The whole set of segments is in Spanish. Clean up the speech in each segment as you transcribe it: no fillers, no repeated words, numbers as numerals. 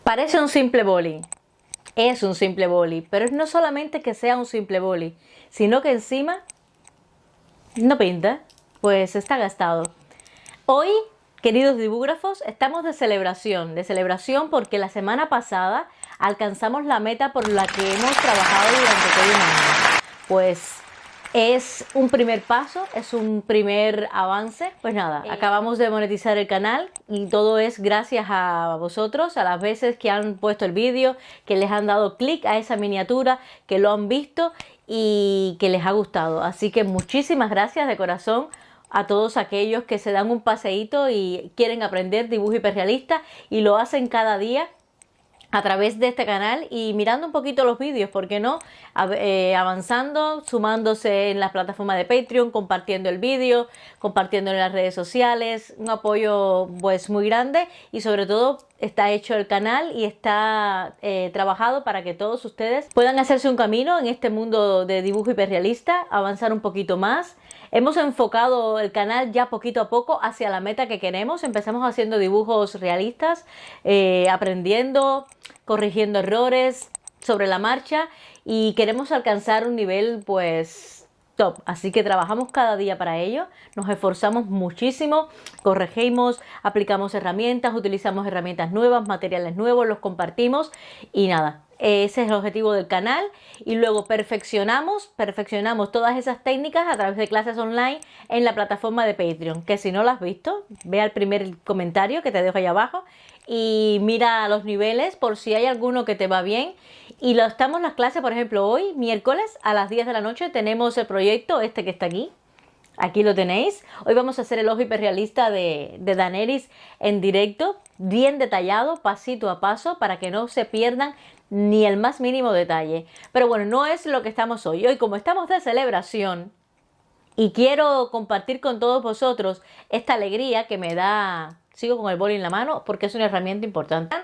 Parece un simple boli, es un simple boli, pero no solamente que sea un simple boli, sino que encima no pinta, pues está gastado. Hoy, queridos dibúgrafos, estamos de celebración porque la semana pasada alcanzamos la meta por la que hemos trabajado durante todo un año. Pues es un primer paso, es un primer avance. Pues nada, acabamos de monetizar el canal y todo es gracias a vosotros, a las veces que han puesto el vídeo, que les han dado clic a esa miniatura, que lo han visto y que les ha gustado. Así que muchísimas gracias de corazón a todos aquellos que se dan un paseíto y quieren aprender dibujo hiperrealista y lo hacen cada día a través de este canal y mirando un poquito los vídeos, ¿por qué no? Avanzando, sumándose en las plataformas de Patreon, compartiendo el vídeo, compartiendo en las redes sociales, un apoyo pues muy grande y sobre todo está hecho el canal y está trabajado para que todos ustedes puedan hacerse un camino en este mundo de dibujo hiperrealista, avanzar un poquito más. Hemos enfocado el canal ya poquito a poco hacia la meta que queremos. Empezamos haciendo dibujos realistas, aprendiendo, corrigiendo errores sobre la marcha y queremos alcanzar un nivel pues top. Así que trabajamos cada día para ello, nos esforzamos muchísimo, corregimos, aplicamos herramientas, utilizamos herramientas nuevas, materiales nuevos, los compartimos y nada. Ese es el objetivo del canal y luego perfeccionamos todas esas técnicas a través de clases online en la plataforma de Patreon, que si no lo has visto, ve al primer comentario que te dejo ahí abajo y mira los niveles por si hay alguno que te va bien. Y lo estamos las clases, por ejemplo, hoy, miércoles, a las 10 de la noche, tenemos el proyecto este que está aquí. Aquí lo tenéis. Hoy vamos a hacer el ojo hiperrealista de Daenerys en directo, bien detallado, pasito a paso, para que no se pierdan ni el más mínimo detalle. Pero bueno, no es lo que estamos hoy. Hoy, como estamos de celebración y quiero compartir con todos vosotros esta alegría que me da, sigo con el boli en la mano porque es una herramienta importante.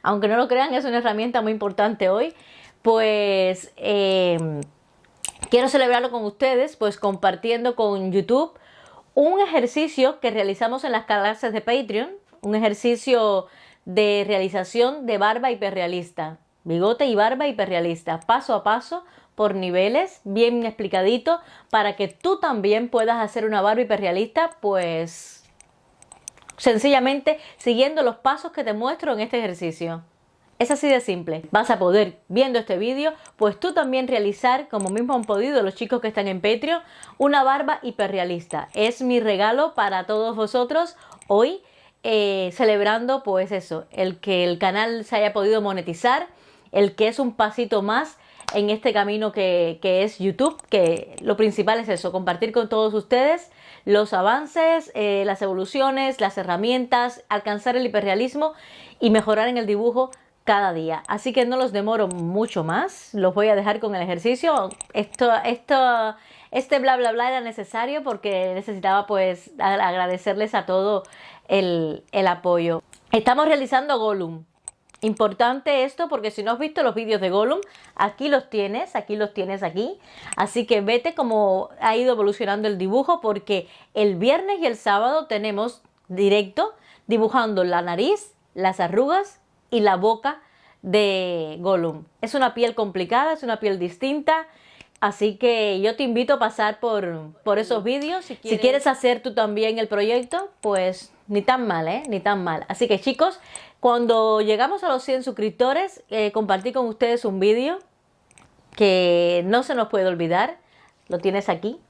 Aunque no lo crean, es una herramienta muy importante hoy. Pues quiero celebrarlo con ustedes, pues compartiendo con YouTube un ejercicio que realizamos en las clases de Patreon, un ejercicio de realización de barba hiperrealista, bigote y barba hiperrealista, paso a paso, por niveles, bien explicadito, para que tú también puedas hacer una barba hiperrealista, pues sencillamente siguiendo los pasos que te muestro en este ejercicio. Es así de simple. Vas a poder, viendo este vídeo, pues tú también realizar, como mismo han podido los chicos que están en Patreon, una barba hiperrealista. Es mi regalo para todos vosotros hoy, celebrando pues eso, el que el canal se haya podido monetizar, el que es un pasito más en este camino que es YouTube, que lo principal es eso, compartir con todos ustedes los avances, las evoluciones, las herramientas, alcanzar el hiperrealismo y mejorar en el dibujo cada día. Así que no los demoro mucho más, los voy a dejar con el ejercicio. Este bla bla bla era necesario porque necesitaba pues agradecerles a todo el apoyo. Estamos realizando Gollum. Importante esto porque si no has visto los vídeos de Gollum, aquí los tienes aquí. Así que vete cómo ha ido evolucionando el dibujo porque el viernes y el sábado tenemos directo dibujando la nariz, las arrugas y la boca de Gollum. Es una piel complicada, es una piel distinta. Así que yo te invito a pasar por esos vídeos. Si quieres hacer tú también el proyecto, pues ni tan mal, ni tan mal. Así que chicos, cuando llegamos a los 100 suscriptores, compartí con ustedes un vídeo que no se nos puede olvidar. Lo tienes aquí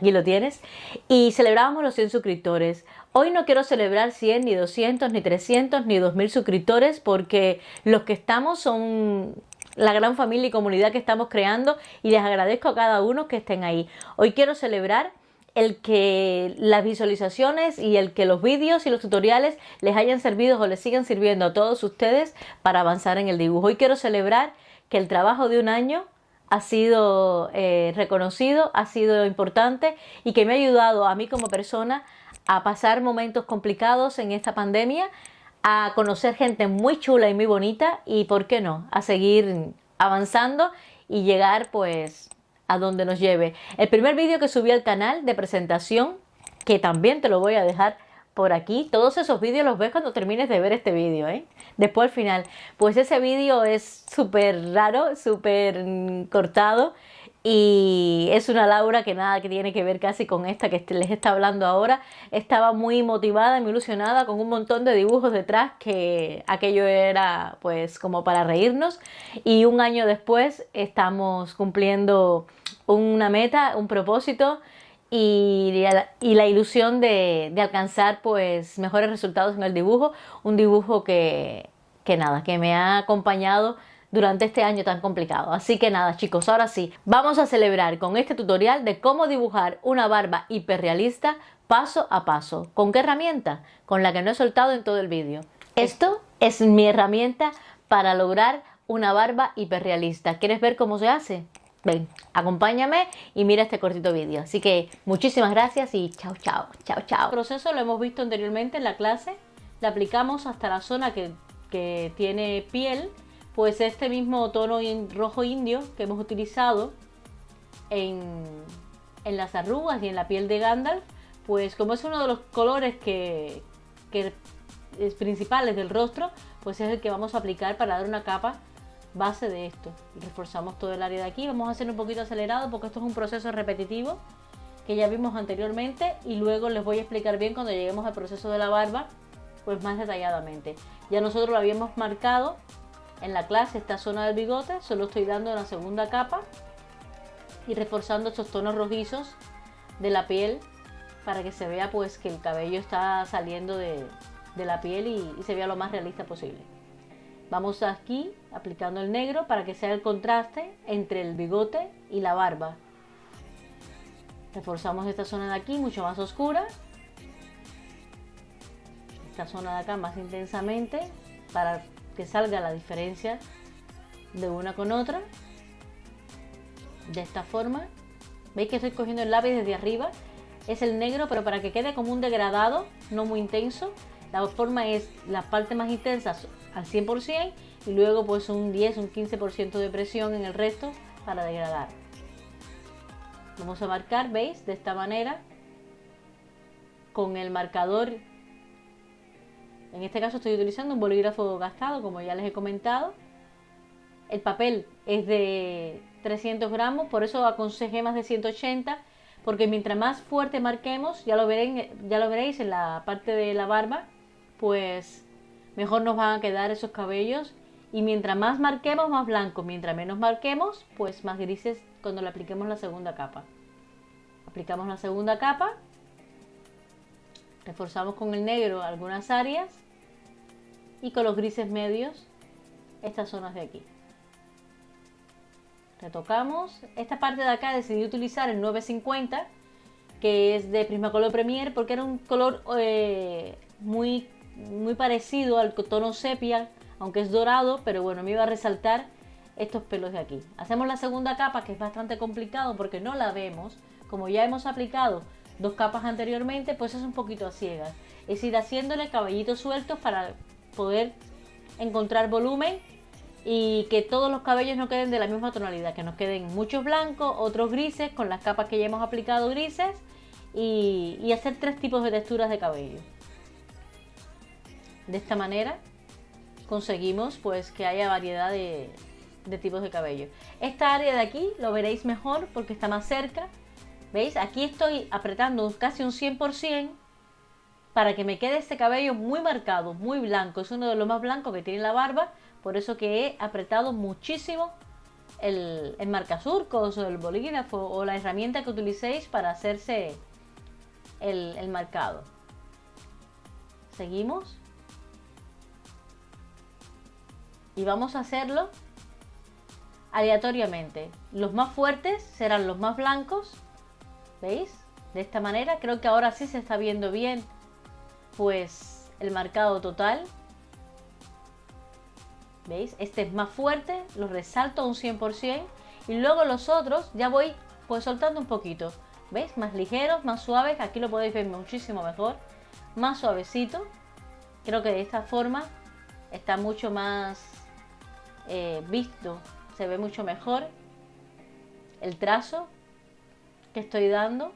lo tienes. Y celebrábamos los 100 suscriptores. Hoy no quiero celebrar 100, ni 200, ni 300, ni 2000 suscriptores porque los que estamos son la gran familia y comunidad que estamos creando y les agradezco a cada uno que estén ahí. Hoy quiero celebrar el que las visualizaciones y el que los vídeos y los tutoriales les hayan servido o les sigan sirviendo a todos ustedes para avanzar en el dibujo. Hoy quiero celebrar que el trabajo de un año ha sido reconocido, ha sido importante y que me ha ayudado a mí como persona a pasar momentos complicados en esta pandemia, a conocer gente muy chula y muy bonita y, ¿por qué no?, a seguir avanzando y llegar pues a donde nos lleve. El primer vídeo que subí al canal de presentación, que también te lo voy a dejar por aquí, todos esos vídeos los ves cuando termines de ver este vídeo, ¿eh? Después al final, pues ese vídeo es súper raro, súper cortado, y es una Laura que nada que tiene que ver casi con esta que les está hablando ahora. Estaba muy motivada, muy ilusionada, con un montón de dibujos detrás, que aquello era pues como para reírnos, y un año después estamos cumpliendo una meta, un propósito, y la ilusión de alcanzar pues mejores resultados en el dibujo, un dibujo que nada, que me ha acompañado durante este año tan complicado. Así que nada, chicos, ahora sí, vamos a celebrar con este tutorial de cómo dibujar una barba hiperrealista paso a paso. ¿Con qué herramienta? Con la que no he soltado en todo el vídeo. Esto es mi herramienta para lograr una barba hiperrealista. ¿Quieres ver cómo se hace? Ven, acompáñame y mira este cortito vídeo. Así que muchísimas gracias y chao, chao, chao, chao. El proceso lo hemos visto anteriormente en la clase. Le aplicamos hasta la zona que tiene piel, pues este mismo tono rojo indio que hemos utilizado en las arrugas y en la piel de Gandalf, pues como es uno de los colores que es principales del rostro, pues es el que vamos a aplicar para dar una capa base de esto. Y reforzamos todo el área de aquí. Vamos a hacer un poquito acelerado porque esto es un proceso repetitivo que ya vimos anteriormente, y luego les voy a explicar bien cuando lleguemos al proceso de la barba, pues más detalladamente. Ya nosotros lo habíamos marcado en la clase, esta zona del bigote, solo estoy dando una segunda capa y reforzando estos tonos rojizos de la piel para que se vea pues que el cabello está saliendo de la piel y se vea lo más realista posible. Vamos aquí aplicando el negro para que sea el contraste entre el bigote y la barba. Reforzamos esta zona de aquí mucho más oscura, esta zona de acá más intensamente, para que salga la diferencia de una con otra. De esta forma, veis que estoy cogiendo el lápiz desde arriba, es el negro, pero para que quede como un degradado, no muy intenso. La forma es la parte más intensa al 100% y luego pues un 10, un 15% de presión en el resto para degradar. Vamos a marcar, veis, de esta manera, con el marcador. En este caso estoy utilizando un bolígrafo gastado, como ya les he comentado. El papel es de 300 gramos, por eso aconsejé más de 180, porque mientras más fuerte marquemos, ya lo veréis en la parte de la barba, pues mejor nos van a quedar esos cabellos. Y mientras más marquemos, más blancos. Mientras menos marquemos, pues más grises cuando le apliquemos la segunda capa. Aplicamos la segunda capa, reforzamos con el negro algunas áreas y con los grises medios estas zonas de aquí. Retocamos. Esta parte de acá decidí utilizar el 950, que es de Prismacolor Premier, porque era un color muy parecido al tono sepia, aunque es dorado, pero bueno, me iba a resaltar estos pelos de aquí. Hacemos la segunda capa, que es bastante complicado porque no la vemos. Como ya hemos aplicado dos capas anteriormente, pues es un poquito a ciegas. Es ir haciéndole cabellitos sueltos para poder encontrar volumen y que todos los cabellos no queden de la misma tonalidad, que nos queden muchos blancos, otros grises, con las capas que ya hemos aplicado grises, y hacer tres tipos de texturas de cabello. De esta manera conseguimos pues que haya variedad de tipos de cabello. Esta área de aquí lo veréis mejor porque está más cerca. ¿Veis? Aquí estoy apretando casi un 100% para que me quede este cabello muy marcado, muy blanco. Es uno de los más blancos que tiene la barba, por eso que he apretado muchísimo el marcasurcos o el bolígrafo o la herramienta que utilicéis para hacerse el marcado. Seguimos. Y vamos a hacerlo aleatoriamente. Los más fuertes serán los más blancos. ¿Veis? De esta manera creo que ahora sí se está viendo bien pues el marcado total. ¿Veis? Este es más fuerte, lo resalto a un 100% y luego los otros ya voy pues soltando un poquito. ¿Veis? Más ligeros, más suaves. Aquí lo podéis ver muchísimo mejor. Más suavecito. Creo que de esta forma está mucho más visto, se ve mucho mejor el trazo que estoy dando.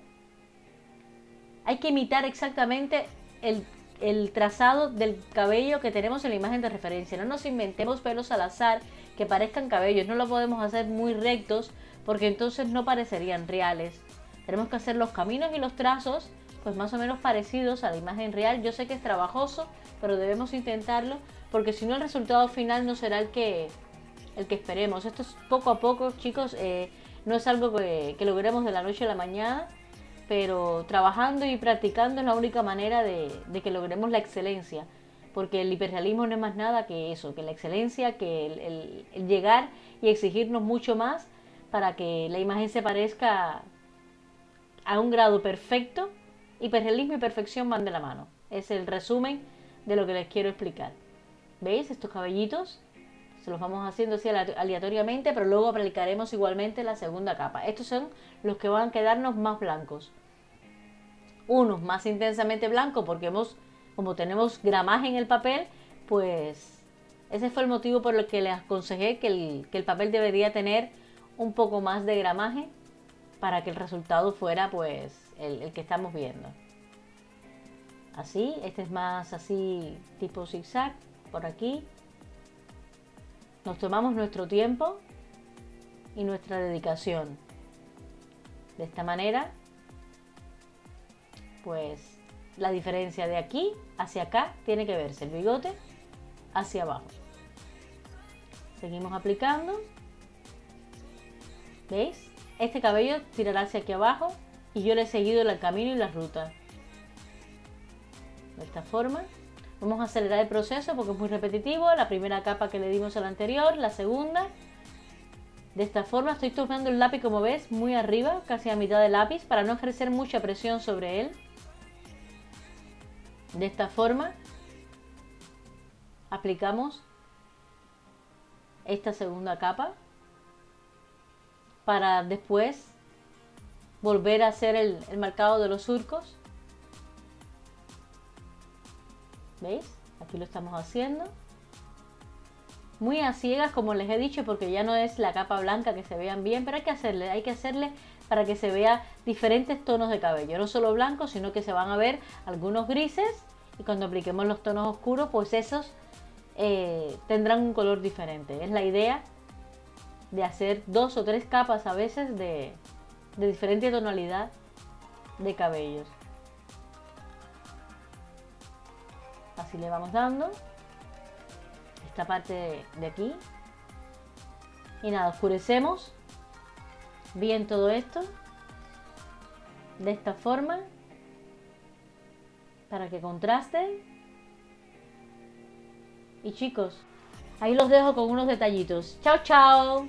Hay que imitar exactamente el trazado del cabello que tenemos en la imagen de referencia. No nos inventemos pelos al azar que parezcan cabellos. No lo podemos hacer muy rectos porque entonces no parecerían reales. Tenemos que hacer los caminos y los trazos pues más o menos parecidos a la imagen real. Yo sé que es trabajoso, pero debemos intentarlo porque si no el resultado final no será el que esperemos. Esto es poco a poco, chicos. No es algo que logremos de la noche a la mañana, pero trabajando y practicando es la única manera de que logremos la excelencia, porque el hiperrealismo no es más nada que eso, que la excelencia, que el llegar y exigirnos mucho más para que la imagen se parezca a un grado perfecto. Hiperrealismo y perfección van de la mano. Es el resumen de lo que les quiero explicar. ¿Veis estos cabellitos? Se los vamos haciendo así aleatoriamente, pero luego aplicaremos igualmente la segunda capa. Estos son los que van a quedarnos más blancos. Unos más intensamente blancos porque como tenemos gramaje en el papel, pues ese fue el motivo por el que les aconsejé que el papel debería tener un poco más de gramaje para que el resultado fuera pues el que estamos viendo. Así, este es más así tipo zigzag por aquí. Nos tomamos nuestro tiempo y nuestra dedicación. De esta manera, pues la diferencia de aquí hacia acá tiene que verse, el bigote hacia abajo. Seguimos aplicando. ¿Veis? Este cabello tirará hacia aquí abajo y yo le he seguido el camino y la ruta. De esta forma. Vamos a acelerar el proceso porque es muy repetitivo. La primera capa que le dimos a la anterior, la segunda. De esta forma estoy tomando el lápiz, como ves, muy arriba, casi a mitad del lápiz, para no ejercer mucha presión sobre él. De esta forma aplicamos esta segunda capa para después volver a hacer el marcado de los surcos. ¿Veis? Aquí lo estamos haciendo. Muy a ciegas, como les he dicho, porque ya no es la capa blanca que se vean bien, pero hay que hacerle para que se vea diferentes tonos de cabello. No solo blanco, sino que se van a ver algunos grises y cuando apliquemos los tonos oscuros, pues esos tendrán un color diferente. Es la idea de hacer 2 o 3 capas a veces de diferente tonalidad de cabellos. Así le vamos dando esta parte de aquí y nada, oscurecemos bien todo esto de esta forma para que contraste. Y chicos, ahí los dejo con unos detallitos. Chao, chao.